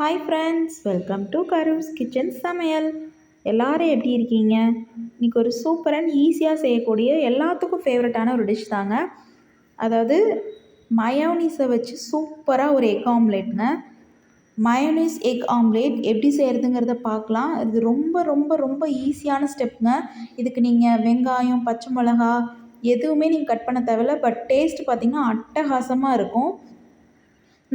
Hi friends, welcome to Karu's kitchen சமையல். எல்லோரும் எப்படி இருக்கீங்க? இன்றைக்கி ஒரு சூப்பர் அண்ட் ஈஸியாக செய்யக்கூடிய எல்லாத்துக்கும் ஃபேவரட்டான ஒரு டிஷ் தாங்க. அதாவது மயோனீஸை வச்சு சூப்பராக ஒரு எக் ஆம்லேட்ங்க. மயோனீஸ் எக் ஆம்லேட் எப்படி செய்கிறதுங்கிறத பார்க்கலாம். இது ரொம்ப ரொம்ப ரொம்ப ஈஸியான ஸ்டெப்புங்க. இதுக்கு நீங்கள் வெங்காயம், பச்சை மிளகா எதுவுமே நீங்கள் கட் பண்ண தேவையில்ல. பட் டேஸ்ட் பார்த்திங்கன்னா அட்டகாசமாக இருக்கும்.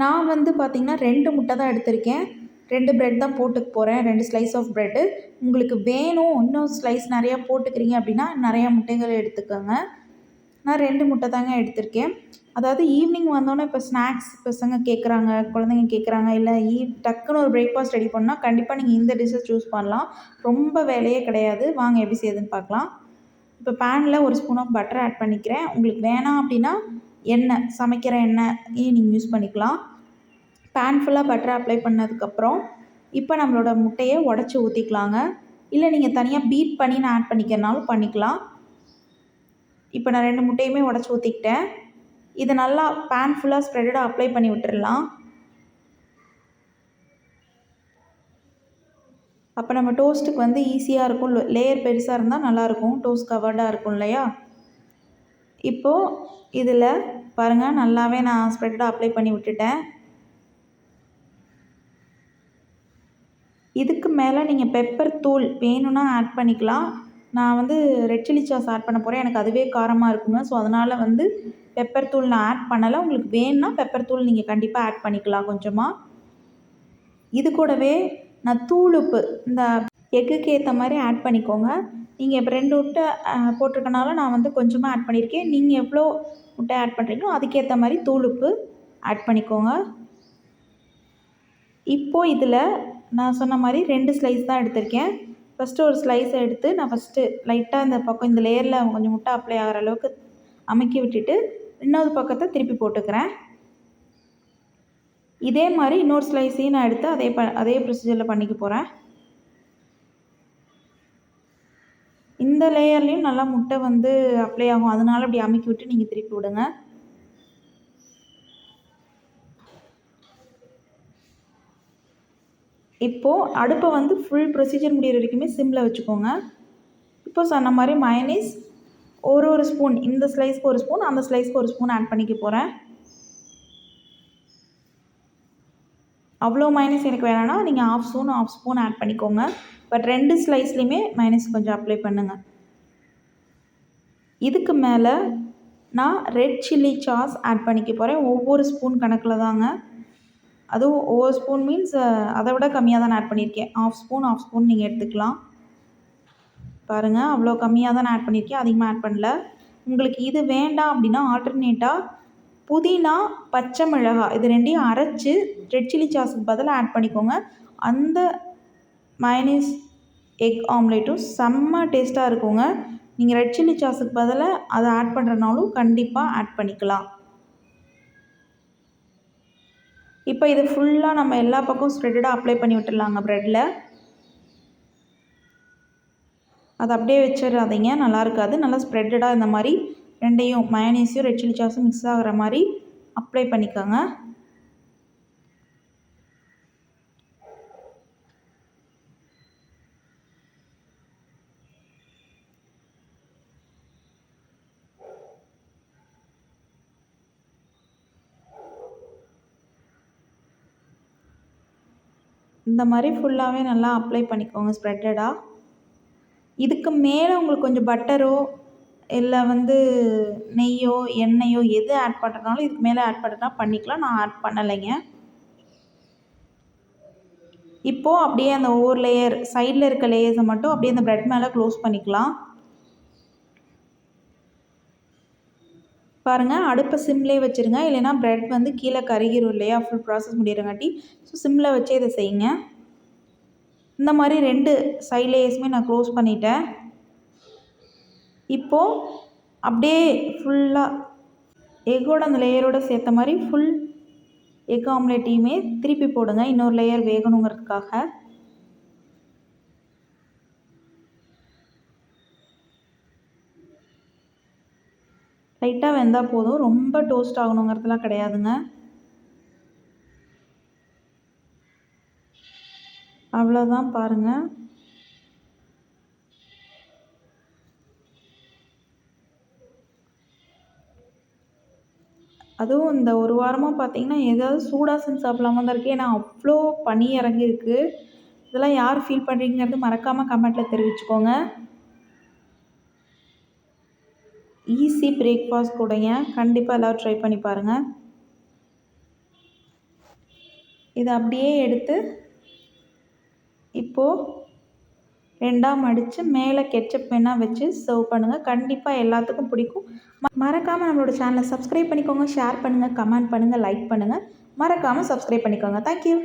நான் பார்த்திங்கன்னா 2 முட்டை தான் எடுத்திருக்கேன். 2 பிரெட் தான் போட்டுக்க போகிறேன். 2 ஸ்லைஸ் ஆஃப் பிரெட்டு. உங்களுக்கு வேணும் இன்னும் ஸ்லைஸ் நிறையா போட்டுக்கிறீங்க அப்படின்னா நிறையா முட்டைகள் எடுத்துக்கோங்க. நான் 2 முட்டை தாங்க எடுத்திருக்கேன். அதாவது ஈவினிங் வந்தோன்னே இப்போ ஸ்நாக்ஸ் பசங்க கேட்குறாங்க, குழந்தைங்க கேட்குறாங்க, இல்லை டக்குன்னு ஒரு பிரேக்ஃபாஸ்ட் ரெடி பண்ணால் கண்டிப்பாக நீங்கள் இந்த டிஷ்ஷை சூஸ் பண்ணலாம். ரொம்ப வேலையே கிடையாது. வாங்க எப்படி செய்யுதுன்னு பார்க்கலாம். இப்போ பேனில் ஒரு ஸ்பூன் ஆஃப் பட்டர் ஆட் பண்ணிக்கிறேன். உங்களுக்கு வேணாம் அப்படின்னா எண்ணெய், சமைக்கிற எண்ணெய் நீங்கள் யூஸ் பண்ணிக்கலாம். பேன் ஃபுல்லாக பட்டர் அப்ளை பண்ணதுக்கப்புறம் இப்போ நம்மளோட முட்டையை உடச்சி ஊற்றிக்கலாங்க. இல்லை நீங்கள் தனியாக பீட் பண்ணி நான் ஆட் பண்ணிக்கிறனாலும் பண்ணிக்கலாம். இப்போ நான் 2 முட்டையுமே உடச்சி ஊற்றிக்கிட்டேன். இதை நல்லா பேன் ஃபுல்லாக ஸ்ப்ரெட்டடாக அப்ளை பண்ணி விட்டுடலாம். அப்போ நம்ம டோஸ்ட்டுக்கு ஈஸியாக இருக்கும். லேயர் பெருசாக இருந்தால் நல்லாயிருக்கும். டோஸ்ட் கவர்டாக இருக்கும் இல்லையா? இப்போது இதில் பாருங்கள், நல்லாவே நான் ஸ்ப்ரெட்டடாக அப்ளை பண்ணி விட்டுட்டேன். இதுக்கு மேலே நீங்கள் பெப்பர் தூள் வேணும்னா ஆட் பண்ணிக்கலாம். நான் ரெட் சில்லி சாஸ் ஆட் பண்ண போகிறேன். எனக்கு அதுவே காரமாக இருக்குங்க. ஸோ அதனால் பெப்பர் தூள் நான் ஆட் பண்ணலை. உங்களுக்கு வேணும்னா பெப்பர் தூள் நீங்கள் கண்டிப்பாக ஆட் பண்ணிக்கலாம் கொஞ்சமாக. இது கூடவே நான் தூள் உப்பு இந்த எக்குக்கு ஏற்ற மாதிரி ஆட் பண்ணிக்கோங்க. நீங்கள் இப்போ 2 முட்டை போட்டிருக்கனால நான் கொஞ்சமாக ஆட் பண்ணியிருக்கேன். நீங்கள் எவ்வளோ முட்டை ஆட் பண்ணுறீங்களோ அதுக்கேற்ற மாதிரி தூள் உப்பு ஆட் பண்ணிக்கோங்க. இப்போது இதில் நான் சொன்ன மாதிரி 2 ஸ்லைஸ் தான் எடுத்திருக்கேன். ஃபஸ்ட்டு ஒரு ஸ்லைஸை எடுத்து நான் ஃபஸ்ட்டு லைட்டாக இந்த பக்கம் இந்த லேயரில் கொஞ்சம் முட்டை அப்ளை ஆகிற அளவுக்கு அமுக்கி விட்டுட்டு இன்னொரு பக்கத்தை திருப்பி போட்டுக்கிறேன். இதே மாதிரி இன்னொரு ஸ்லைஸையும் நான் எடுத்து அதே ப்ரொசீஜரில் பண்ணிக்க போகிறேன். இந்த லேயர்லேயும் நல்லா முட்டை அப்ளை ஆகும். அதனால அப்படி அமுக்கி விட்டு நீங்கள் திருப்பி விடுங்க. இப்போது அடுப்பை ஃபுல் ப்ரொசீஜர் முடிகிற வரைக்குமே சிம்மில் வச்சுக்கோங்க. இப்போ சொன்ன மாதிரி மயனீஸ் ஒரு ஸ்பூன், இந்த ஸ்லைஸ்க்கு ஒரு ஸ்பூன், அந்த ஸ்லைஸ்க்கு ஒரு ஸ்பூன் ஆட் பண்ணிக்க போகிறேன். அவ்வளோ மயனீஸ் எனக்கு வேணும்னா நீங்கள் ஆஃப் ஸ்பூன் ஆட் பண்ணிக்கோங்க. பட் 2 ஸ்லைஸ்லேயுமே மயனீஸ் கொஞ்சம் அப்ளை பண்ணுங்கள். இதுக்கு மேலே நான் ரெட் சில்லி சாஸ் ஆட் பண்ணிக்க போகிறேன். ஒவ்வொரு ஸ்பூன் கணக்கில் தாங்க. அதுவும் ஒவ்வொரு ஸ்பூன் மீன்ஸ் அதை விட கம்மியாக தான் ஆட் பண்ணியிருக்கேன். ஆஃப் ஸ்பூன் நீங்கள் எடுத்துக்கலாம். பாருங்கள், அவ்வளோ கம்மியாக தான் நான் ஆட் பண்ணியிருக்கேன். அதிகமாக ஆட் பண்ணல. உங்களுக்கு இது வேண்டாம் அப்படின்னா ஆல்டர்னேட்டாக புதினா, பச்சை மிளகாய் இது 2யும் அரைச்சி ரெட் சில்லி சாஸுக்கு பதிலாக ஆட் பண்ணிக்கோங்க. அந்த மயனீஸ் எக் ஆம்லேட்டும் செம்ம டேஸ்ட்டாக இருக்குங்க. நீங்கள் ரெட் சில்லி சாஸுக்கு பதிலாக அதை ஆட் பண்ணுறனாலும் கண்டிப்பாக ஆட் பண்ணிக்கலாம். இப்போ இது ஃபுல்லாக நம்ம எல்லா பக்கமும் ஸ்ப்ரெட்டடாக அப்ளை பண்ணி விட்டுடலாங்க ப்ரெட்டில். அதை அப்படியே வச்சிடாதீங்க, நல்லா இருக்காது. நல்லா ஸ்ப்ரெட்டடாக இந்த மாதிரி 2யும் மயோனீஸையும் ரெட் சில்லி சாஸும் மிக்ஸ் ஆகிற மாதிரி அப்ளை பண்ணிக்கோங்க. இந்த மாதிரி ஃபுல்லாகவே நல்லா அப்ளை பண்ணிக்கோங்க ஸ்ப்ரெட்டடாக. இதுக்கு மேலே உங்களுக்கு கொஞ்சம் பட்டரோ இல்லை நெய்யோ எண்ணெயோ எது ஆட் பண்ணுறதுனாலும் இதுக்கு மேலே ஆட் பண்ணுறதுனா பண்ணிக்கலாம். நான் ஆட் பண்ணலைங்க. இப்போது அப்படியே அந்த ஒவ்வொரு லேயர் சைடில் இருக்க லேயர்ஸை மட்டும் அப்படியே அந்த ப்ரெட் மேலே க்ளோஸ் பண்ணிக்கலாம். பாருங்கள், அடுப்பை சிம்லேயே வச்சுருங்க. இல்லைனா ப்ரெட் கீழே கருகிரும் இல்லையா, ஃபுல் ப்ராசஸ் முடிகிறங்காட்டி. ஸோ சிம்மில் வச்சே இதை செய்யுங்க. இந்த மாதிரி 2 சைட் லேயர்ஸுமே நான் க்ளோஸ் பண்ணிட்டேன். இப்போது அப்படியே ஃபுல்லாக எக்கோட அந்த லேயரோடு சேர்த்த மாதிரி ஃபுல் எக் ஆம்லேட்டையுமே திருப்பி போடுங்க, இன்னொரு லேயர் வேகணுங்கிறதுக்காக. லைட்டாக வெந்தால் போதும், ரொம்ப டோஸ்ட் ஆகணுங்கிறதுலாம் கிடையாதுங்க. அவ்வளோதான் பாருங்கள். அதுவும் இந்த ஒரு வாரமாக பார்த்தீங்கன்னா ஏதாவது சூடாக செஞ்சு சாப்பிடலாமா தான் இருக்குது. ஏன்னா அவ்வளோ பனி இறங்கியிருக்கு. இதெல்லாம் யார் ஃபீல் பண்ணுறீங்கிறது மறக்காமல் கமெண்ட்டில் தெரிவிச்சுக்கோங்க. ஈஸி பிரேக்ஃபாஸ்ட் கூடங்க. கண்டிப்பாக எல்லோரும் ட்ரை பண்ணி பாருங்கள். இதை அப்படியே எடுத்து இப்போது 2ஆ மடித்து மேலே கெட்சப் வேணால் வச்சு சர்வ் பண்ணுங்கள். கண்டிப்பாக எல்லாத்துக்கும் பிடிக்கும். மறக்காமல் நம்மளோட சேனலை சப்ஸ்கிரைப் பண்ணிக்கோங்க, ஷேர் பண்ணுங்கள், கமெண்ட் பண்ணுங்கள், லைக் பண்ணுங்கள். மறக்காமல் சப்ஸ்கிரைப் பண்ணிக்கோங்க. தேங்க்யூ.